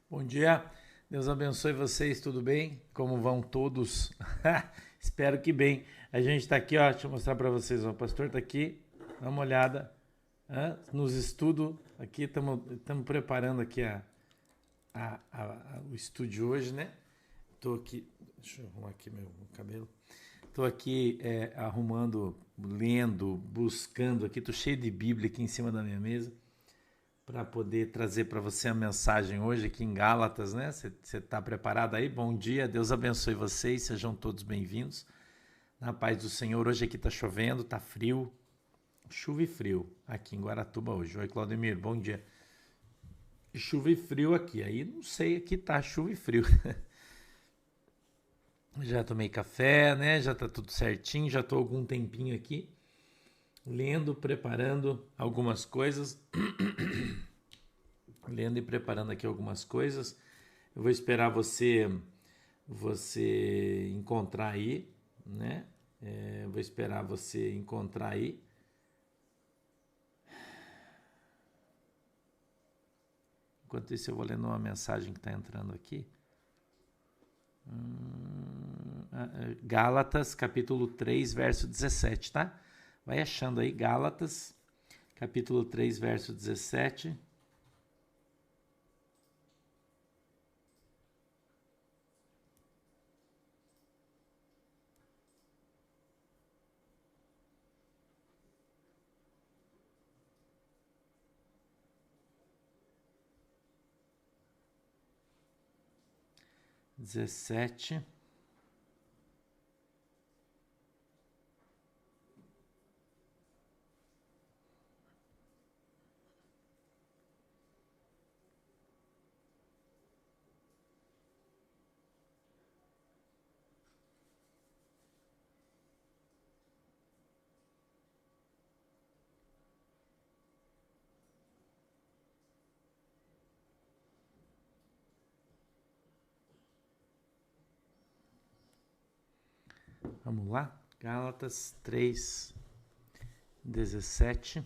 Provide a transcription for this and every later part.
Bom dia, Deus abençoe vocês, tudo bem? Como vão todos? Espero que bem. A gente está aqui, ó, deixa eu mostrar para vocês, ó, o pastor está aqui, dá uma olhada, nos estudos, aqui estamos preparando aqui o estúdio hoje, né? Estou aqui, deixa eu arrumar aqui meu cabelo, estou aqui arrumando, lendo, buscando aqui, estou cheio de Bíblia aqui em cima da minha mesa, para poder trazer para você a mensagem hoje aqui em Gálatas, né? Você está preparado aí? Bom dia, Deus abençoe vocês, sejam todos bem-vindos. Na paz do Senhor, hoje aqui está chovendo, está frio, chuva e frio aqui em Guaratuba hoje. Oi, Claudemir, bom dia. Chuva e frio aqui, aí não sei, aqui tá chuva e frio. Já tomei café, né? Já tá tudo certinho, já tô algum tempinho aqui lendo, preparando algumas coisas. Lendo e preparando aqui algumas coisas. Eu vou esperar você encontrar aí, né? Vou esperar você encontrar aí. Enquanto isso, eu vou lendo uma mensagem que está entrando aqui. Gálatas, capítulo 3, verso 17, tá? Vai achando aí, Gálatas, capítulo 3, verso 17. 17. Vamos lá? Gálatas 3, 17.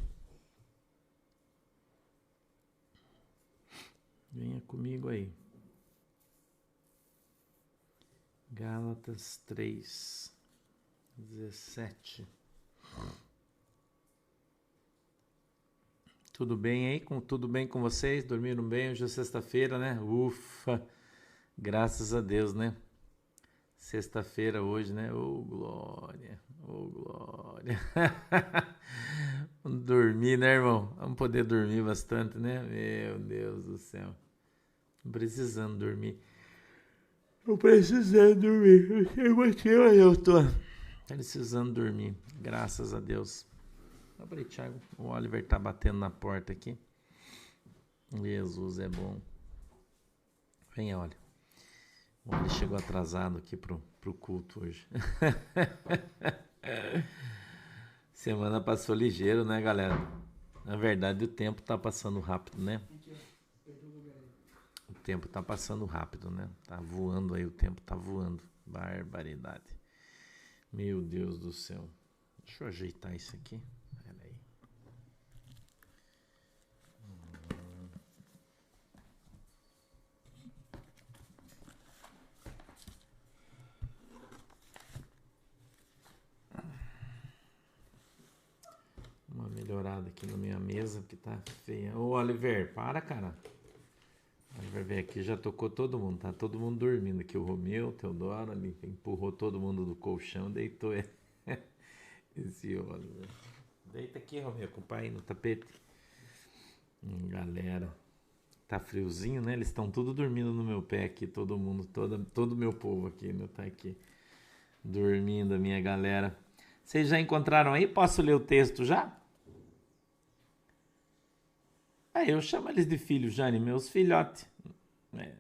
Venha comigo aí. Gálatas 3, 17. Tudo bem aí? Tudo bem com vocês? Dormiram bem? Hoje é sexta-feira, né? Ufa! Graças a Deus, né? Sexta-feira hoje, né? Ô, glória! Ô, glória! Vamos dormir, né, irmão? Vamos poder dormir bastante, né? Meu Deus do céu. Precisando dormir. Tô precisando dormir. Eu sei você, mas eu tô precisando dormir. Graças a Deus. Abre aí, Thiago. O Oliver tá batendo na porta aqui. Jesus é bom. Venha, olha. O Oliver chegou atrasado aqui pro culto hoje. Semana passou ligeiro, né, galera? Na verdade, o tempo tá passando rápido, né? O tempo tá passando rápido, né? Tá voando aí, o tempo tá voando. Barbaridade. Meu Deus do céu. Deixa eu ajeitar isso aqui. Peraí. Uma melhorada aqui na minha mesa, que tá feia. Ô, Oliver, para, cara. Oliver veio aqui, já tocou todo mundo. Tá todo mundo dormindo aqui. O Romeu, o Teodoro, ali, empurrou todo mundo do colchão, deitou esse Oliver. Deita aqui, Romeu, com o pai no tapete. Galera, tá friozinho, né? Eles estão tudo dormindo no meu pé aqui, todo mundo, todo meu povo aqui, né? Tá aqui dormindo, a minha galera. Vocês já encontraram aí? Posso ler o texto já? Eu chamo eles de filhos, Jane, meus filhotes. É,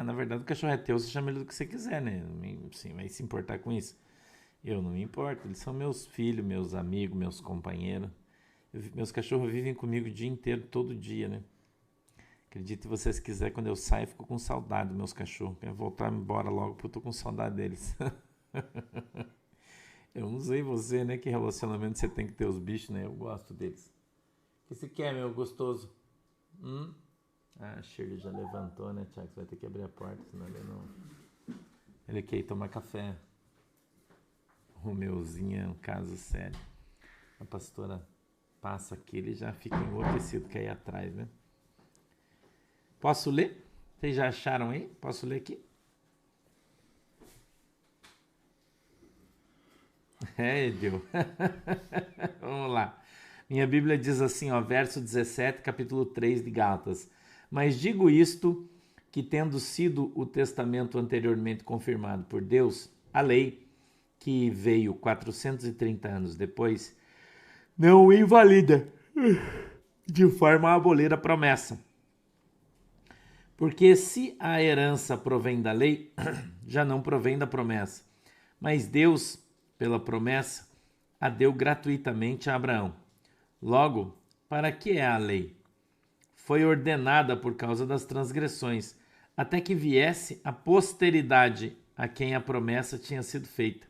na verdade, o cachorro é teu, você chama ele do que você quiser, né? Sim, vai se importar com isso. Eu não me importo, eles são meus filhos, meus amigos, meus companheiros. Meus cachorros vivem comigo o dia inteiro, todo dia, né? Acredite se vocês quiserem, quando eu saio, eu fico com saudade dos meus cachorros. Quero voltar embora logo, porque eu tô com saudade deles. Eu não sei você, né? Que relacionamento você tem que ter os bichos, né? Eu gosto deles. O que você quer, meu gostoso? A Shirley já levantou, né, Tiago? Você vai ter que abrir a porta, senão ele não... Ele quer ir tomar café. Romeuzinho é um caso sério. A pastora passa aqui, ele já fica enlouquecido, quer ir atrás, né? Posso ler? Vocês já acharam aí? Posso ler aqui? Deu. Vamos lá. Minha Bíblia diz assim, ó, verso 17, capítulo 3 de Gálatas. Mas digo isto, que tendo sido o testamento anteriormente confirmado por Deus, a lei, que veio 430 anos depois, não o invalida, de forma a abolir a promessa. Porque se a herança provém da lei, já não provém da promessa. Mas Deus, pela promessa, a deu gratuitamente a Abraão. Logo, para que é a lei? Foi ordenada por causa das transgressões, até que viesse a posteridade a quem a promessa tinha sido feita.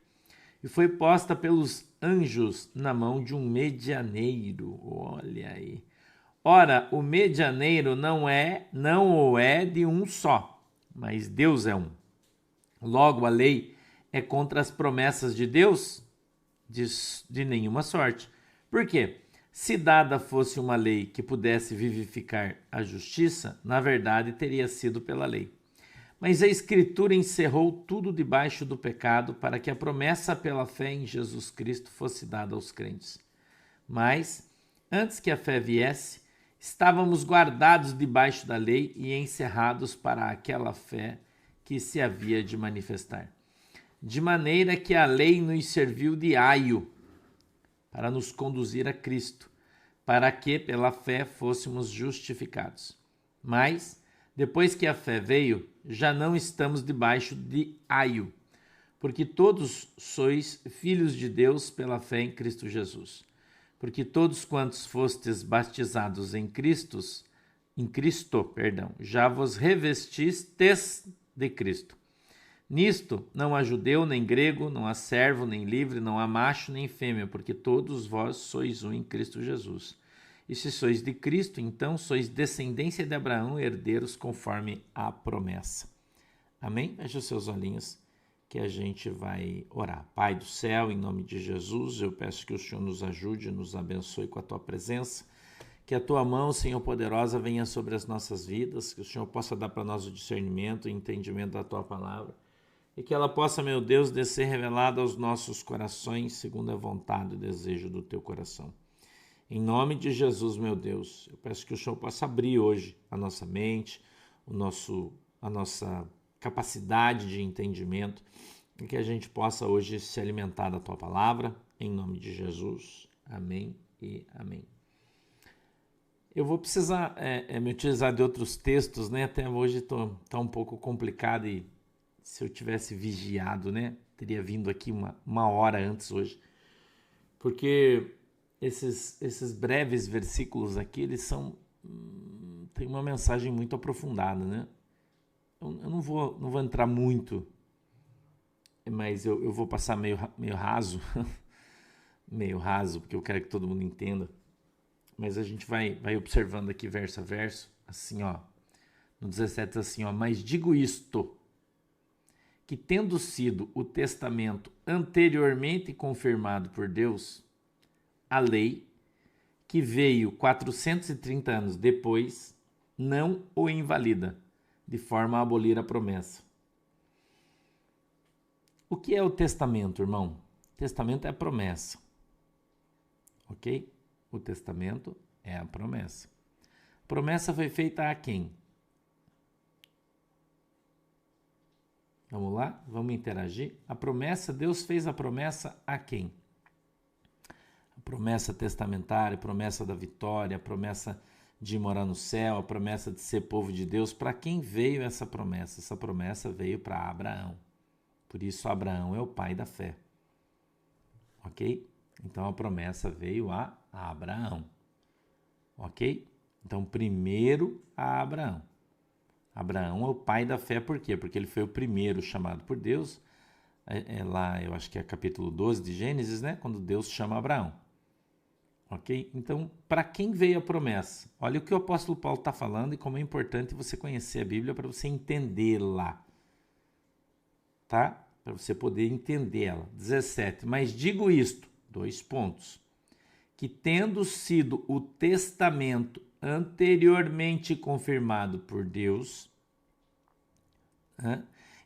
E foi posta pelos anjos na mão de um medianeiro. Olha aí. Ora, o medianeiro não o é de um só, mas Deus é um. Logo, a lei é contra as promessas de Deus? De nenhuma sorte. Por quê? Se dada fosse uma lei que pudesse vivificar a justiça, na verdade teria sido pela lei. Mas a Escritura encerrou tudo debaixo do pecado para que a promessa pela fé em Jesus Cristo fosse dada aos crentes. Mas, antes que a fé viesse, estávamos guardados debaixo da lei e encerrados para aquela fé que se havia de manifestar. De maneira que a lei nos serviu de aio para nos conduzir a Cristo, para que pela fé fôssemos justificados. Mas, depois que a fé veio, já não estamos debaixo de aio, porque todos sois filhos de Deus pela fé em Cristo Jesus. Porque todos quantos fostes batizados em Cristo, já vos revestistes de Cristo. Nisto não há judeu nem grego, não há servo nem livre, não há macho nem fêmea, porque todos vós sois um em Cristo Jesus. E se sois de Cristo, então sois descendência de Abraão, herdeiros conforme a promessa. Amém? Feche os seus olhinhos que a gente vai orar. Pai do céu, em nome de Jesus, eu peço que o Senhor nos ajude, nos abençoe com a tua presença, que a tua mão, Senhor poderosa, venha sobre as nossas vidas, que o Senhor possa dar para nós o discernimento e entendimento da tua palavra, e que ela possa, meu Deus, descer revelada aos nossos corações, segundo a vontade e desejo do teu coração. Em nome de Jesus, meu Deus, eu peço que o Senhor possa abrir hoje a nossa mente, a nossa capacidade de entendimento, e que a gente possa hoje se alimentar da tua palavra, em nome de Jesus. Amém e amém. Eu vou precisar me utilizar de outros textos, né? Até hoje tá um pouco complicado e se eu tivesse vigiado, né? Teria vindo aqui uma hora antes hoje. Porque esses breves versículos aqui, eles tem uma mensagem muito aprofundada, né? Eu não vou entrar muito, mas eu vou passar meio raso, meio raso, porque eu quero que todo mundo entenda. Mas a gente vai observando aqui verso a verso, assim, ó. No 17, assim, ó. Mas digo isto, que tendo sido o testamento anteriormente confirmado por Deus, a lei, que veio 430 anos depois, não o invalida, de forma a abolir a promessa. O que é o testamento, irmão? O testamento é a promessa. Ok? O testamento é a promessa. A promessa foi feita a quem? Vamos lá? Vamos interagir? Deus fez a promessa a quem? A promessa testamentária, a promessa da vitória, a promessa de morar no céu, a promessa de ser povo de Deus. Para quem veio essa promessa? Essa promessa veio para Abraão. Por isso Abraão é o pai da fé. Ok? Então a promessa veio a Abraão. Ok? Então primeiro a Abraão. Abraão é o pai da fé, por quê? Porque ele foi o primeiro chamado por Deus. Lá, eu acho que é capítulo 12 de Gênesis, né? Quando Deus chama Abraão. Ok? Então, para quem veio a promessa? Olha o que o apóstolo Paulo está falando e como é importante você conhecer a Bíblia para você entendê-la. Tá? Para você poder entendê-la. 17. Mas digo isto, 2 pontos. Que tendo sido o testamento anteriormente confirmado por Deus,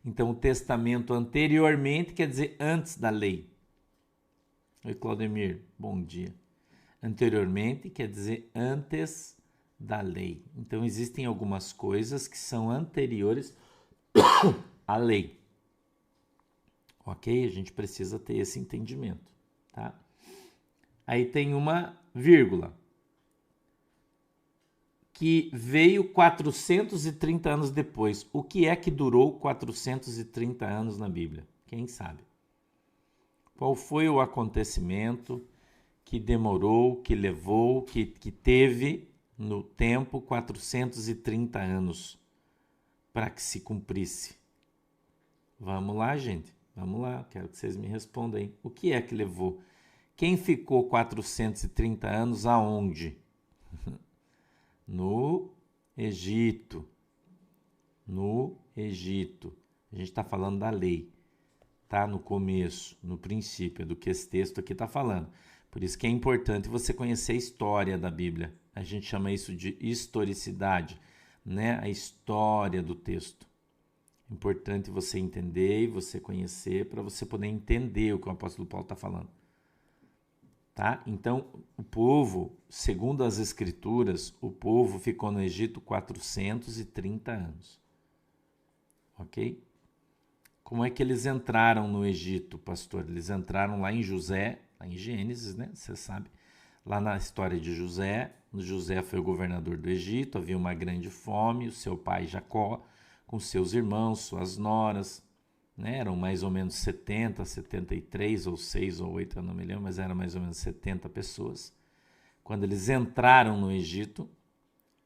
então o testamento anteriormente quer dizer antes da lei. Oi, Claudemir, bom dia. Anteriormente quer dizer antes da lei. Então existem algumas coisas que são anteriores à lei. Ok? A gente precisa ter esse entendimento, tá? Aí tem uma vírgula, que veio 430 anos depois. O que é que durou 430 anos na Bíblia? Quem sabe? Qual foi o acontecimento que demorou, que levou, que teve no tempo 430 anos para que se cumprisse? Vamos lá, gente. Vamos lá, quero que vocês me respondam aí. O que é que levou? Quem ficou 430 anos aonde? No Egito. No Egito. A gente está falando da lei. Tá? No começo, no princípio, é do que esse texto aqui está falando. Por isso que é importante você conhecer a história da Bíblia. A gente chama isso de historicidade, né? A história do texto. É importante você entender e você conhecer para você poder entender o que o apóstolo Paulo está falando. Tá? Então, o povo, segundo as escrituras, o povo ficou no Egito 430 anos. Ok? Como é que eles entraram no Egito, pastor? Eles entraram lá em José, lá em Gênesis, né? Você sabe. Lá na história de José, José foi o governador do Egito, havia uma grande fome, o seu pai Jacó, com seus irmãos, suas noras, né? Eram mais ou menos 70, 73, ou 6 ou 8, eu não me lembro, mas eram mais ou menos 70 pessoas. Quando eles entraram no Egito,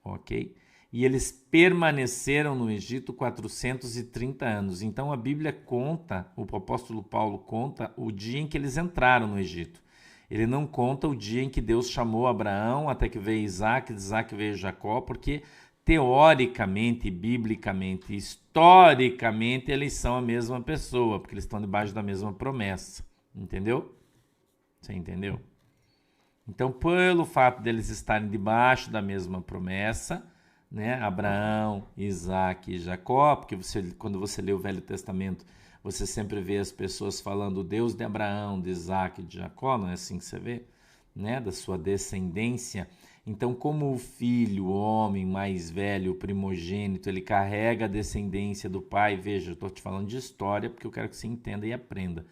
ok? E eles permaneceram no Egito 430 anos. Então a Bíblia conta, o apóstolo Paulo conta o dia em que eles entraram no Egito. Ele não conta o dia em que Deus chamou Abraão, até que veio Isaac, de Isaac veio Jacó, porque teoricamente, biblicamente, historicamente, eles são a mesma pessoa, porque eles estão debaixo da mesma promessa. Entendeu? Você entendeu? Então, pelo fato deles estarem debaixo da mesma promessa, né? Abraão, Isaac e Jacó, porque quando você lê o Velho Testamento, você sempre vê as pessoas falando Deus de Abraão, de Isaac e de Jacó, não é assim que você vê? Né? Da sua descendência. Então, como o filho, o homem mais velho, o primogênito, ele carrega a descendência do pai, veja, eu estou te falando de história porque eu quero que você entenda e aprenda,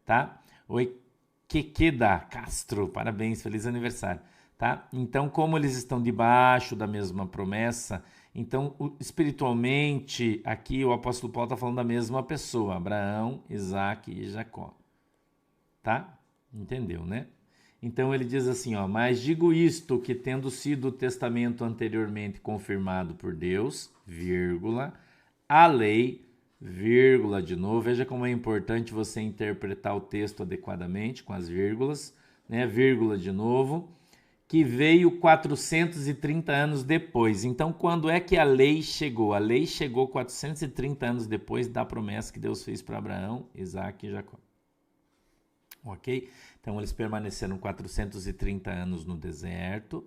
tá? Oi, Quequeda Castro, parabéns, feliz aniversário, tá? Então, como eles estão debaixo da mesma promessa, então, espiritualmente, aqui o apóstolo Paulo está falando da mesma pessoa, Abraão, Isaac e Jacó, tá? Entendeu, né? Então ele diz assim, ó, mas digo isto, que tendo sido o testamento anteriormente confirmado por Deus, vírgula, a lei, vírgula de novo, veja como é importante você interpretar o texto adequadamente, com as vírgulas, né, vírgula de novo, que veio 430 anos depois. Então, quando é que a lei chegou? A lei chegou 430 anos depois da promessa que Deus fez para Abraão, Isaac e Jacó. Ok? Então eles permaneceram 430 anos no deserto,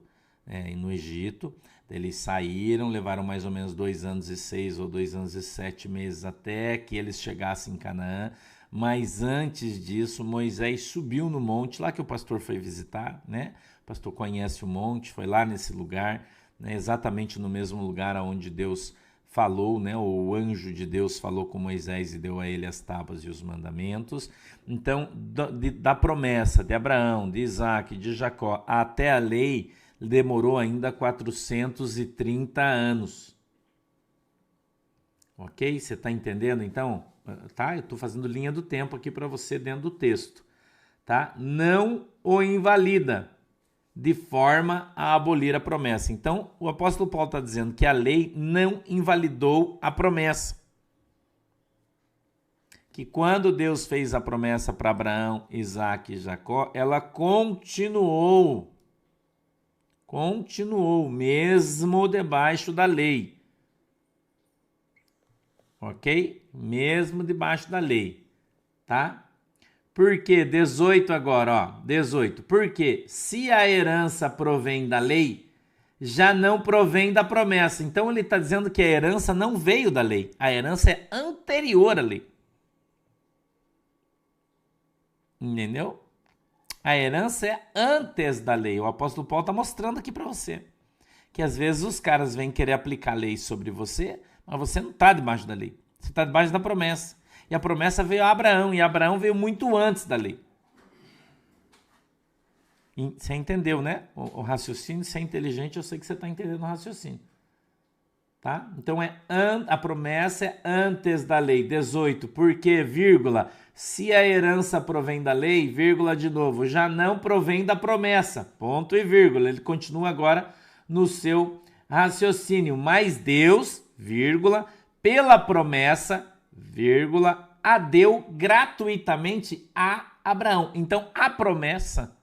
no Egito. Eles saíram, levaram mais ou menos 2 anos e 6 ou 2 anos e 7 meses até que eles chegassem em Canaã. Mas antes disso, Moisés subiu no monte, lá que o pastor foi visitar, né? O pastor conhece o monte, foi lá nesse lugar, né? Exatamente no mesmo lugar onde Deus falou, né? O anjo de Deus falou com Moisés e deu a ele as tábuas e os mandamentos. Então, da promessa de Abraão, de Isaac, de Jacó até a lei, demorou ainda 430 anos. Ok? Você está entendendo então? Tá? Eu estou fazendo linha do tempo aqui para você dentro do texto. Tá? Não o invalida de forma a abolir a promessa. Então, o apóstolo Paulo está dizendo que a lei não invalidou a promessa. Que quando Deus fez a promessa para Abraão, Isaac e Jacó, ela continuou. Continuou, mesmo debaixo da lei. Ok? Mesmo debaixo da lei. Tá? Por quê? 18 agora, ó. 18. Porque se a herança provém da lei, já não provém da promessa. Então ele está dizendo que a herança não veio da lei. A herança é anterior à lei. Entendeu? A herança é antes da lei. O apóstolo Paulo está mostrando aqui para você. Que às vezes os caras vêm querer aplicar lei sobre você, mas você não está debaixo da lei. Você está debaixo da promessa. E a promessa veio a Abraão, e Abraão veio muito antes da lei. Você entendeu, né? O raciocínio, se é inteligente, eu sei que você está entendendo o raciocínio. Tá? Então a promessa é antes da lei. 18. Porque, vírgula, se a herança provém da lei, vírgula de novo, já não provém da promessa. Ponto e vírgula. Ele continua agora no seu raciocínio. Mas Deus, vírgula, pela promessa, vírgula, a deu gratuitamente a Abraão. Então a promessa...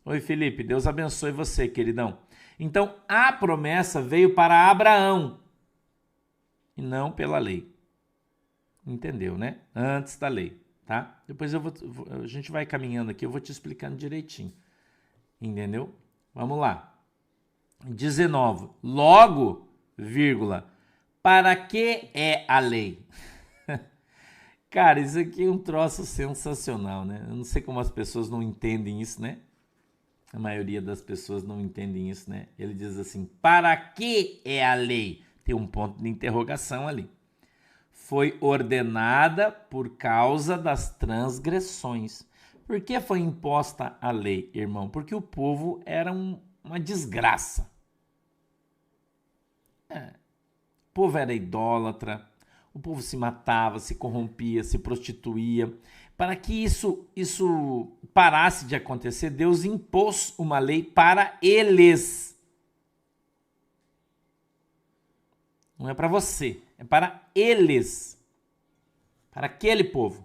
Oi, Felipe, Deus abençoe você, queridão. Então, a promessa veio para Abraão e não pela lei. Entendeu, né? Antes da lei, tá? Depois a gente vai caminhando aqui, eu vou te explicando direitinho. Entendeu? Vamos lá. 19. Logo, vírgula, para que é a lei? Cara, isso aqui é um troço sensacional, né? Eu não sei como as pessoas não entendem isso, né? A maioria das pessoas não entendem isso, né? Ele diz assim, para que é a lei? Tem um ponto de interrogação ali. Foi ordenada por causa das transgressões. Por que foi imposta a lei, irmão? Porque o povo era uma desgraça. O povo era idólatra, o povo se matava, se corrompia, se prostituía. Para que isso parasse de acontecer, Deus impôs uma lei para eles. Não é para você, é para eles. Para aquele povo.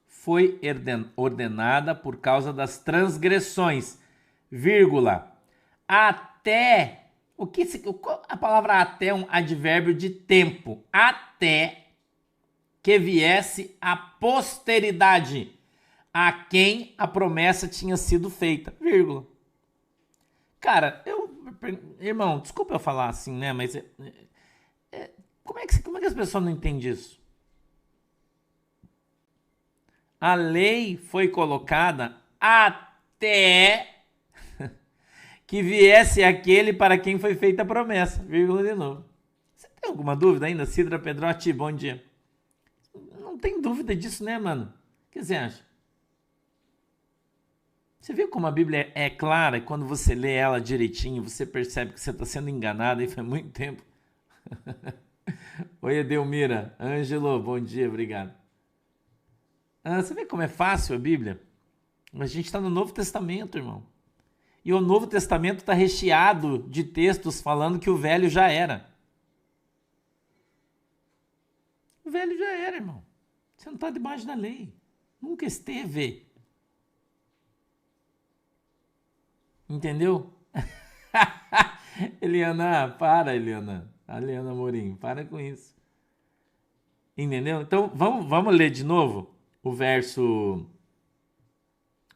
Foi ordenada por causa das transgressões, vírgula, até... A palavra até é um advérbio de tempo. Até que viesse a posteridade a quem a promessa tinha sido feita. Vírgula. Cara, irmão, desculpa eu falar assim, né? Mas como é que as pessoas não entendem isso? A lei foi colocada até que viesse aquele para quem foi feita a promessa, vírgula de novo. Você tem alguma dúvida ainda? Cidra Pedrotti, bom dia. Não tem dúvida disso, né, mano? O que você acha? Você viu como a Bíblia é clara e quando você lê ela direitinho, você percebe que você está sendo enganado aí faz muito tempo. Oi, Edelmira. Ângelo, bom dia, obrigado. Você vê como é fácil a Bíblia? Mas a gente está no Novo Testamento, irmão. E o Novo Testamento está recheado de textos falando que o velho já era. O velho já era, irmão. Você não está debaixo da lei. Nunca esteve. Entendeu? Eliana, para, Eliana. Eliana Morim, para com isso. Entendeu? Então, vamos ler de novo o verso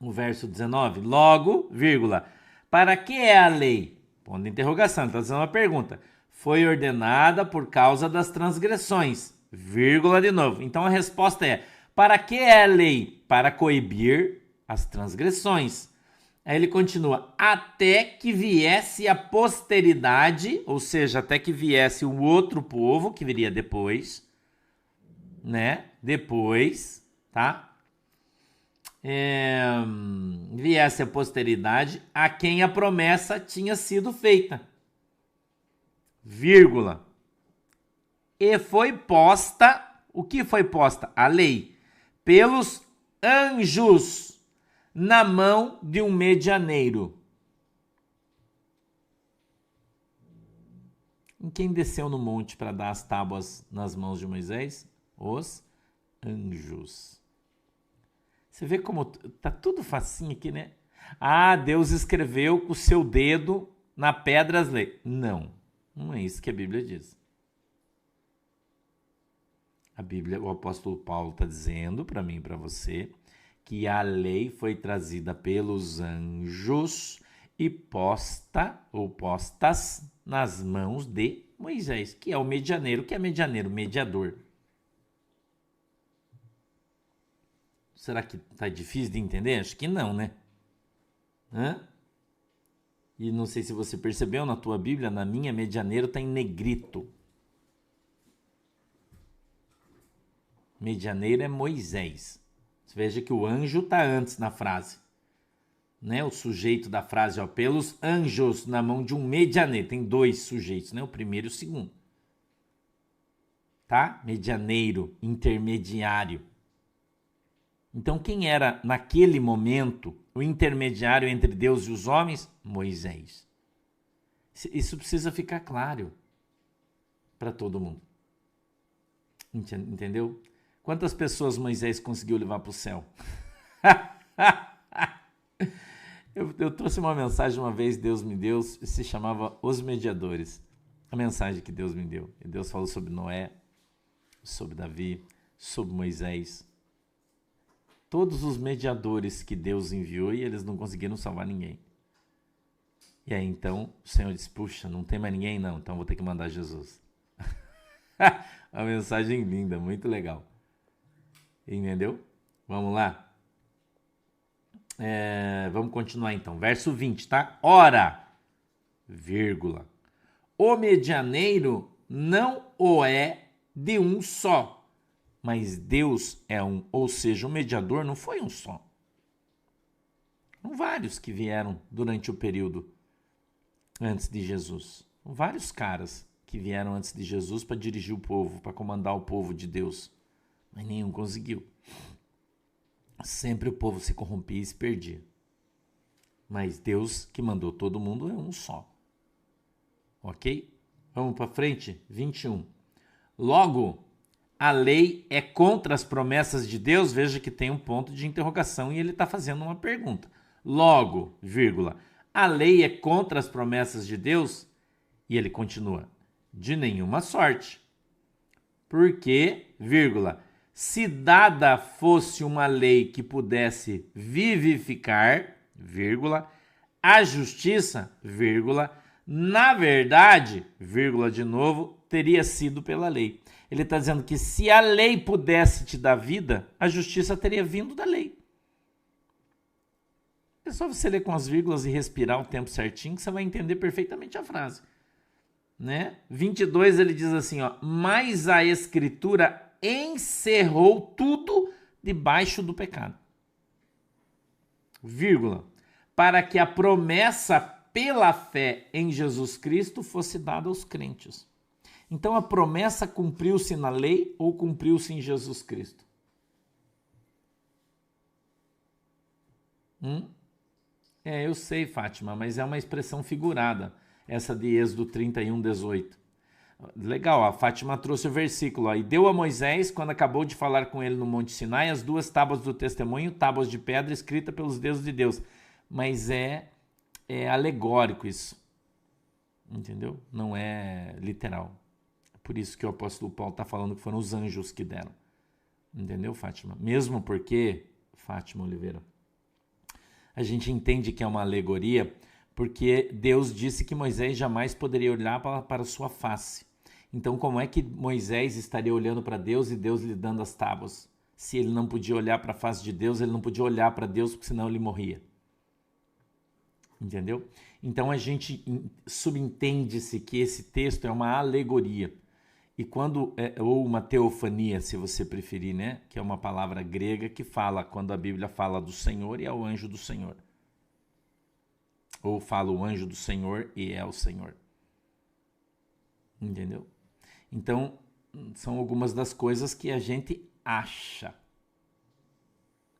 19. Logo, vírgula, para que é a lei? Ponto de interrogação, está fazendo uma pergunta. Foi ordenada por causa das transgressões, vírgula de novo. Então a resposta é, para que é a lei? Para coibir as transgressões. Aí ele continua, até que viesse a posteridade, ou seja, até que viesse o outro povo, que viria depois, né? Depois, tá? Viesse a posteridade a quem a promessa tinha sido feita, vírgula, e foi posta, o que foi posta? A lei, pelos anjos, na mão de um medianeiro. Quem desceu no monte para dar as tábuas nas mãos de Moisés? Os anjos. Você vê como tá tudo facinho aqui, né? Ah, Deus escreveu com o seu dedo na pedra as leis. Não, não é isso que a Bíblia diz. A Bíblia, o apóstolo Paulo está dizendo para mim e para você que a lei foi trazida pelos anjos e postas nas mãos de Moisés, que é o medianeiro. O que é medianeiro? Mediador. Será que tá difícil de entender? Acho que não, né? E não sei se você percebeu na tua Bíblia, na minha, medianeiro está em negrito. Medianeiro é Moisés. Você veja que o anjo está antes na frase. Né? O sujeito da frase, ó, pelos anjos na mão de um medianeiro. Tem dois sujeitos, né? O primeiro e o segundo. Tá? Medianeiro, intermediário. Então, quem era, naquele momento, o intermediário entre Deus e os homens? Moisés. Isso precisa ficar claro para todo mundo. Entendeu? Quantas pessoas Moisés conseguiu levar para o céu? Eu trouxe uma mensagem uma vez, Deus me deu, se chamava Os Mediadores. A mensagem que Deus me deu. E Deus falou sobre Noé, sobre Davi, sobre Moisés. Todos os mediadores que Deus enviou e eles não conseguiram salvar ninguém. E aí então o Senhor disse, puxa, não tem mais ninguém não, então vou ter que mandar Jesus. Uma mensagem linda, muito legal. Entendeu? Vamos lá? Vamos continuar então. Verso 20, tá? Ora, vírgula, o medianeiro não o é de um só, mas Deus é um, ou seja, o mediador não foi um só. São vários que vieram durante o período antes de Jesus. São vários caras que vieram antes de Jesus para dirigir o povo, para comandar o povo de Deus. Mas nenhum conseguiu. Sempre o povo se corrompia e se perdia. Mas Deus que mandou todo mundo é um só. Ok? Vamos para frente? 21. Logo, a lei é contra as promessas de Deus? Veja que tem um ponto de interrogação e ele está fazendo uma pergunta. Logo, vírgula, a lei é contra as promessas de Deus? E ele continua, de nenhuma sorte. Porque, vírgula, se dada fosse uma lei que pudesse vivificar, vírgula, a justiça, vírgula, na verdade, vírgula de novo, teria sido pela lei. Ele está dizendo que se a lei pudesse te dar vida, a justiça teria vindo da lei. É só você ler com as vírgulas e respirar o tempo certinho que você vai entender perfeitamente a frase. Né? 22 ele diz assim, ó, mas a escritura encerrou tudo debaixo do pecado. Vírgula, para que a promessa pela fé em Jesus Cristo fosse dada aos crentes. Então a promessa cumpriu-se na lei ou cumpriu-se em Jesus Cristo? Eu sei, Fátima, mas é uma expressão figurada, essa de Êxodo 31, 18. Legal, a Fátima trouxe o versículo, ó, e deu a Moisés, quando acabou de falar com ele no Monte Sinai, as 2 tábuas do testemunho, tábuas de pedra escrita pelos dedos de Deus. Mas é alegórico isso, entendeu? Não é literal. Por isso que o apóstolo Paulo está falando que foram os anjos que deram. Entendeu, Fátima? Mesmo porque, Fátima Oliveira, a gente entende que é uma alegoria porque Deus disse que Moisés jamais poderia olhar para a sua face. Então, como é que Moisés estaria olhando para Deus e Deus lhe dando as tábuas? Se ele não podia olhar para a face de Deus, ele não podia olhar para Deus, porque senão ele morria. Entendeu? Então, a gente subentende-se que esse texto é uma alegoria. E quando, ou uma teofania, se você preferir, né? Que é uma palavra grega que fala, quando a Bíblia fala do Senhor e é o anjo do Senhor. Ou fala o anjo do Senhor e é o Senhor. Entendeu? Então, são algumas das coisas que a gente acha.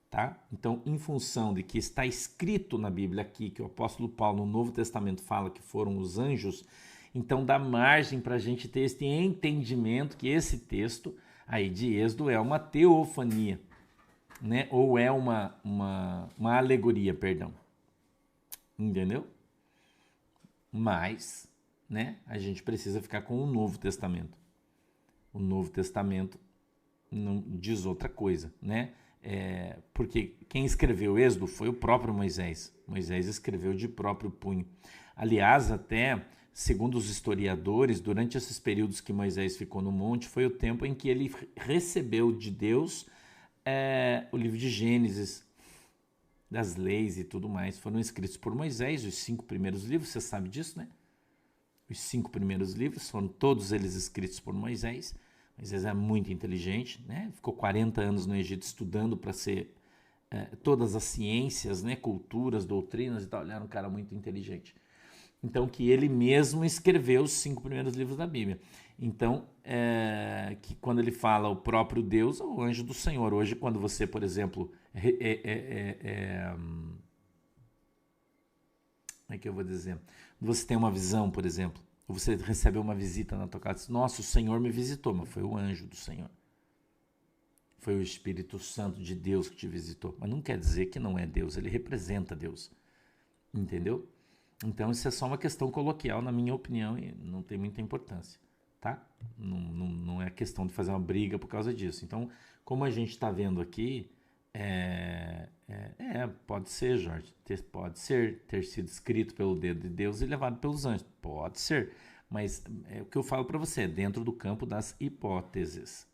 Tá? Então, em função de que está escrito na Bíblia aqui, que o apóstolo Paulo no Novo Testamento fala que foram os anjos, então dá margem para a gente ter esse entendimento que esse texto, aí de Êxodo é uma teofania, né? Ou é uma alegoria, perdão. Entendeu? Mas, né, a gente precisa ficar com o Novo Testamento. O Novo Testamento não diz outra coisa, né? Porque quem escreveu o Êxodo foi o próprio Moisés. Moisés escreveu de próprio punho. Aliás, até segundo os historiadores, durante esses períodos que Moisés ficou no monte, foi o tempo em que ele recebeu de Deus o livro de Gênesis, das leis e tudo mais. Foram escritos por Moisés, os 5 primeiros livros, você sabe disso, né? Os 5 primeiros livros foram todos eles escritos por Moisés. Moisés é muito inteligente, né? Ficou 40 anos no Egito estudando para ser todas as ciências, né? Culturas, doutrinas e tal. Ele era um cara muito inteligente. Então, que ele mesmo escreveu os 5 primeiros livros da Bíblia. Então, que quando ele fala o próprio Deus, é o anjo do Senhor. Hoje, quando você, por exemplo, como é que eu vou dizer? Você tem uma visão, por exemplo, ou você recebe uma visita na tua casa, nossa, o Senhor me visitou, mas foi o anjo do Senhor. Foi o Espírito Santo de Deus que te visitou. Mas não quer dizer que não é Deus, ele representa Deus. Entendeu? Então, isso é só uma questão coloquial, na minha opinião, e não tem muita importância, tá? Não é questão de fazer uma briga por causa disso. Então, como a gente está vendo aqui, pode ser, Jorge, pode ser ter sido escrito pelo dedo de Deus e levado pelos anjos, pode ser, mas o que eu falo para você é dentro do campo das hipóteses,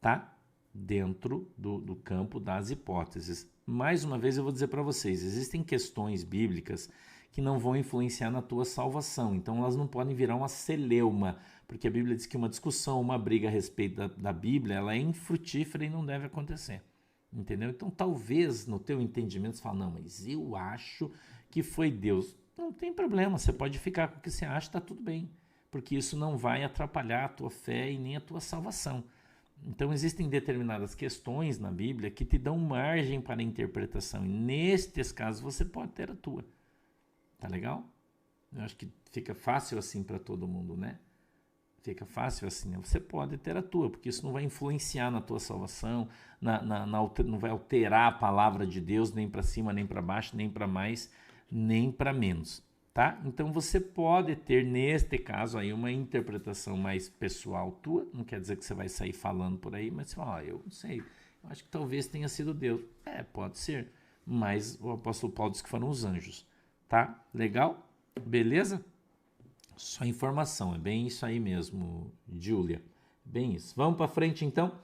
tá? Dentro do campo das hipóteses. Mais uma vez eu vou dizer para vocês, existem questões bíblicas que não vão influenciar na tua salvação, então elas não podem virar uma celeuma, porque a Bíblia diz que uma discussão, uma briga a respeito da Bíblia, ela é infrutífera e não deve acontecer. Entendeu? Então, talvez no teu entendimento você fale, não, mas eu acho que foi Deus. Não tem problema, você pode ficar com o que você acha, está tudo bem, porque isso não vai atrapalhar a tua fé e nem a tua salvação. Então, existem determinadas questões na Bíblia que te dão margem para a interpretação, e nestes casos você pode ter a tua. Tá legal? Eu acho que fica fácil assim para todo mundo, né? Fica fácil assim, né? Você pode ter a tua, porque isso não vai influenciar na tua salvação, não vai alterar a palavra de Deus, nem para cima, nem para baixo, nem para mais, nem para menos, tá? Então você pode ter, neste caso aí, uma interpretação mais pessoal tua, não quer dizer que você vai sair falando por aí, mas você fala, eu não sei, eu acho que talvez tenha sido Deus. Pode ser, mas o apóstolo Paulo diz que foram os anjos, tá? Legal? Beleza? Só informação, é bem isso aí mesmo, Júlia. Bem isso. Vamos para frente então.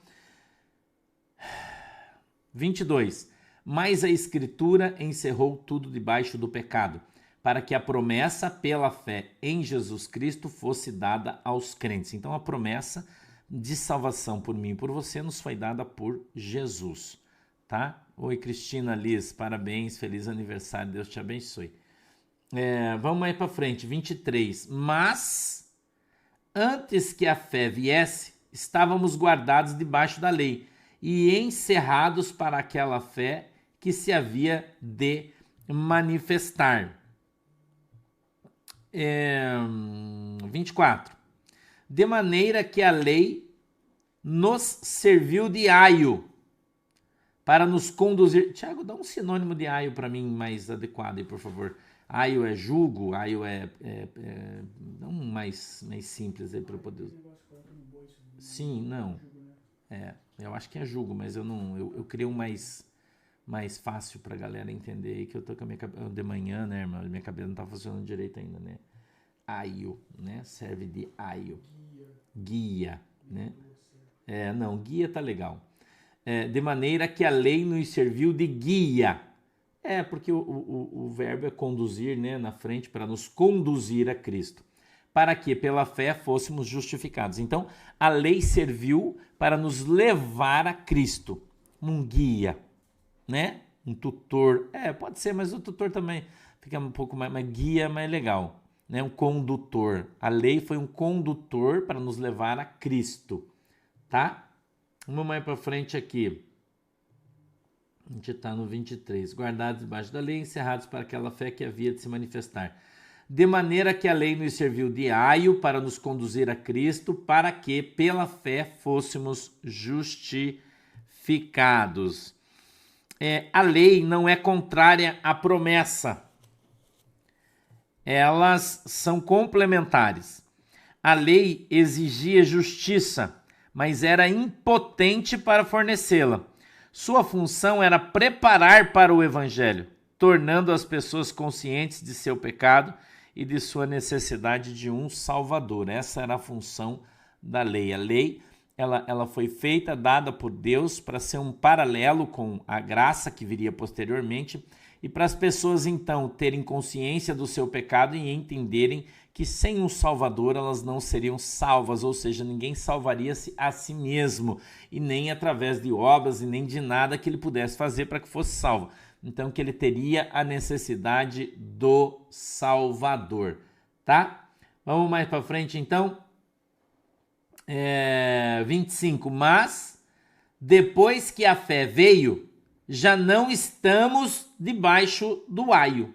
22. Mas a Escritura encerrou tudo debaixo do pecado, para que a promessa pela fé em Jesus Cristo fosse dada aos crentes. Então a promessa de salvação por mim e por você nos foi dada por Jesus, tá? Oi, Cristina Liz, parabéns, feliz aniversário, Deus te abençoe. Vamos aí para frente, 23. Mas, antes que a fé viesse, estávamos guardados debaixo da lei e encerrados para aquela fé que se havia de manifestar. 24. De maneira que a lei nos serviu de aio para nos conduzir... Tiago, dá um sinônimo de aio para mim mais adequado aí, por favor. Aio é jugo, aio dá um mais simples aí para poder... Sim, não. Eu acho que é jugo, mas eu criei um mais fácil pra galera entender aí, que eu tô com a minha cabeça de manhã, né, irmão? Minha cabeça não tá funcionando direito ainda, né? Aio, né? Serve de aio. Guia, né? Não, guia tá legal. De maneira que a lei nos serviu de guia. Porque o verbo é conduzir, né, na frente, para nos conduzir a Cristo, para que pela fé fôssemos justificados. Então, a lei serviu para nos levar a Cristo, um guia, né, um tutor. Pode ser, mas o tutor também fica um pouco mais guia, mais legal, né, um condutor. A lei foi um condutor para nos levar a Cristo, tá? Vamos mais para frente aqui. A gente está no 23. Guardados debaixo da lei, encerrados para aquela fé que havia de se manifestar. de maneira que a lei nos serviu de aio para nos conduzir a Cristo, para que, pela fé, fôssemos justificados. A lei não é contrária à promessa. Elas são complementares. A lei exigia justiça, mas era impotente para fornecê-la. Sua função era preparar para o evangelho, tornando as pessoas conscientes de seu pecado e de sua necessidade de um Salvador. Essa era a função da lei. A lei ela foi feita, dada por Deus, para ser um paralelo com a graça que viria posteriormente e para as pessoas, então, terem consciência do seu pecado e entenderem que sem um Salvador elas não seriam salvas, ou seja, ninguém salvaria-se a si mesmo e nem através de obras e nem de nada que ele pudesse fazer para que fosse salvo. Então, que ele teria a necessidade do Salvador, tá? Vamos mais para frente, então. 25. Mas, depois que a fé veio, já não estamos debaixo do aio.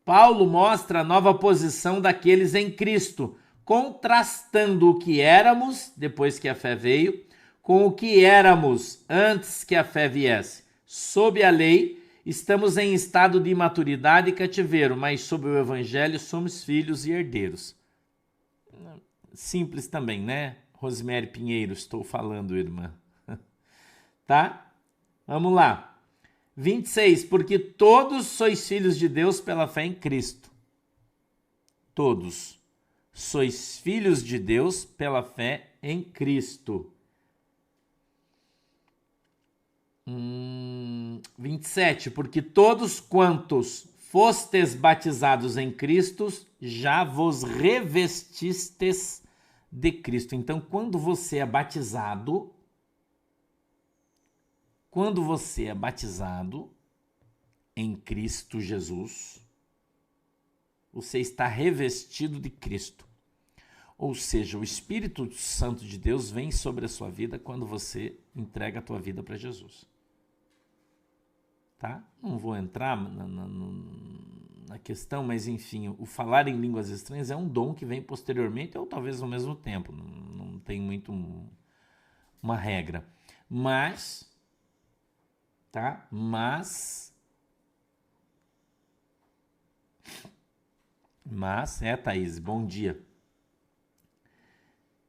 Paulo mostra a nova posição daqueles em Cristo, contrastando o que éramos, depois que a fé veio, com o que éramos antes que a fé viesse. Sob a lei, estamos em estado de imaturidade e cativeiro, mas sob o evangelho somos filhos e herdeiros. Simples também, né? Rosemary Pinheiro, estou falando, irmã. Tá? Vamos lá. 26. Porque todos sois filhos de Deus pela fé em Cristo. Todos sois filhos de Deus pela fé em Cristo. 27. Porque todos quantos fostes batizados em Cristo, já vos revestistes de Cristo. Então, quando você é batizado em Cristo Jesus, você está revestido de Cristo. Ou seja, o Espírito Santo de Deus vem sobre a sua vida quando você entrega a tua vida para Jesus. Tá? Não vou entrar na questão, mas enfim, o falar em línguas estranhas é um dom que vem posteriormente ou talvez ao mesmo tempo. Não tem muito uma regra. Mas, tá? Mas, Thaís, bom dia.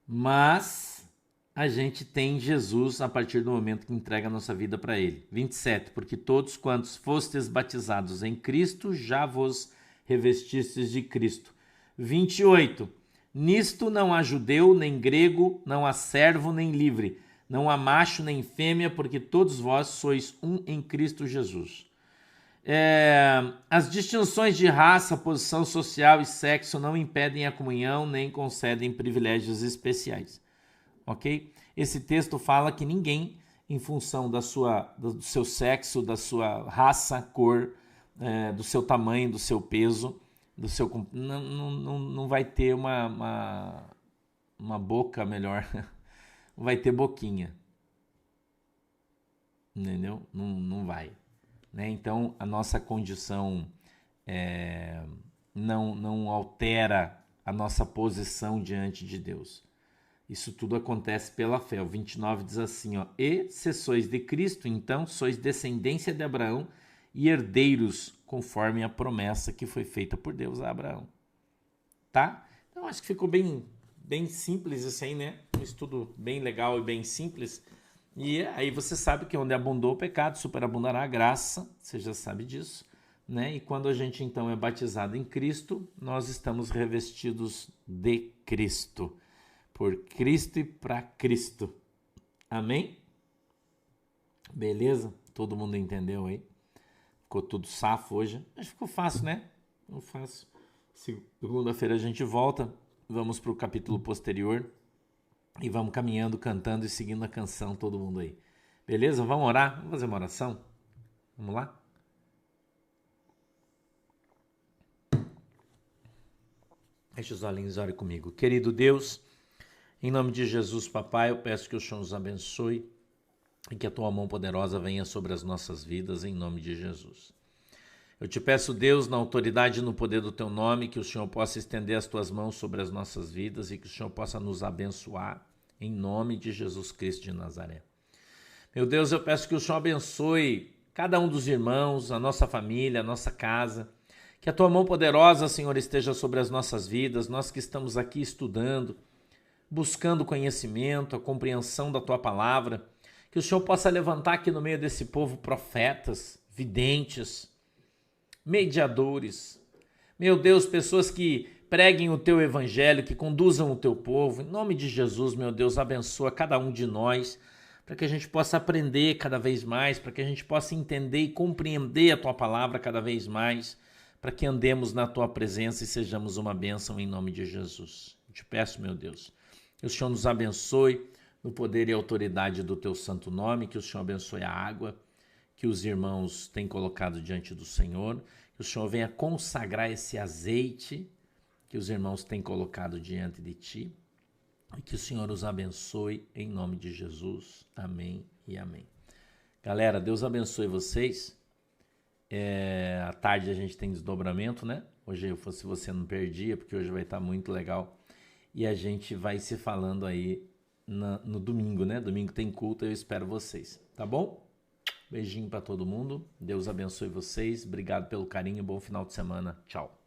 Mas a gente tem Jesus a partir do momento que entrega a nossa vida para Ele. 27. Porque todos quantos fostes batizados em Cristo, já vos revestistes de Cristo. 28. Nisto não há judeu, nem grego, não há servo, nem livre, não há macho, nem fêmea, porque todos vós sois um em Cristo Jesus. As distinções de raça, posição social e sexo não impedem a comunhão, nem concedem privilégios especiais. Ok? Esse texto fala que ninguém, em função do seu sexo, da sua raça, cor, do seu tamanho, do seu peso, não vai ter uma boca melhor, não vai ter boquinha. Entendeu? Não vai. Né? Então, a nossa condição não altera a nossa posição diante de Deus. Isso tudo acontece pela fé. O 29 diz assim, ó, e se sois de Cristo, então sois descendência de Abraão e herdeiros, conforme a promessa que foi feita por Deus a Abraão. Tá? Então, acho que ficou bem simples isso aí, né? Um estudo bem legal e bem simples. E aí você sabe que onde abundou o pecado, superabundará a graça, você já sabe disso, né? E quando a gente então é batizado em Cristo, nós estamos revestidos de Cristo. Por Cristo e para Cristo. Amém? Beleza? Todo mundo entendeu aí? Ficou tudo safo hoje? Acho que ficou fácil, né? Ficou fácil. Segunda-feira a gente volta. Vamos para o capítulo posterior. E vamos caminhando, cantando e seguindo a canção, todo mundo aí. Beleza? Vamos orar? Vamos fazer uma oração? Vamos lá? Feche os olhinhos e ore comigo. Querido Deus, em nome de Jesus, papai, eu peço que o Senhor nos abençoe e que a tua mão poderosa venha sobre as nossas vidas, em nome de Jesus. Eu te peço, Deus, na autoridade e no poder do teu nome, que o Senhor possa estender as tuas mãos sobre as nossas vidas e que o Senhor possa nos abençoar, em nome de Jesus Cristo de Nazaré. Meu Deus, eu peço que o Senhor abençoe cada um dos irmãos, a nossa família, a nossa casa, que a tua mão poderosa, Senhor, esteja sobre as nossas vidas, nós que estamos aqui estudando, buscando conhecimento, a compreensão da tua palavra, que o Senhor possa levantar aqui no meio desse povo profetas, videntes, mediadores. Meu Deus, pessoas que preguem o teu evangelho, que conduzam o teu povo. Em nome de Jesus, meu Deus, abençoa cada um de nós, para que a gente possa aprender cada vez mais, para que a gente possa entender e compreender a tua palavra cada vez mais, para que andemos na tua presença e sejamos uma bênção em nome de Jesus. Eu te peço, meu Deus, que o Senhor nos abençoe no poder e autoridade do teu santo nome, que o Senhor abençoe a água que os irmãos têm colocado diante do Senhor, que o Senhor venha consagrar esse azeite que os irmãos têm colocado diante de ti, e que o Senhor os abençoe em nome de Jesus. Amém e amém. Galera, Deus abençoe vocês. À tarde a gente tem desdobramento, né? Hoje, se você não perdia, porque hoje vai estar muito legal. E a gente vai se falando aí no domingo, né? Domingo tem culto, eu espero vocês, tá bom? Beijinho para todo mundo. Deus abençoe vocês. Obrigado pelo carinho. Bom final de semana. Tchau.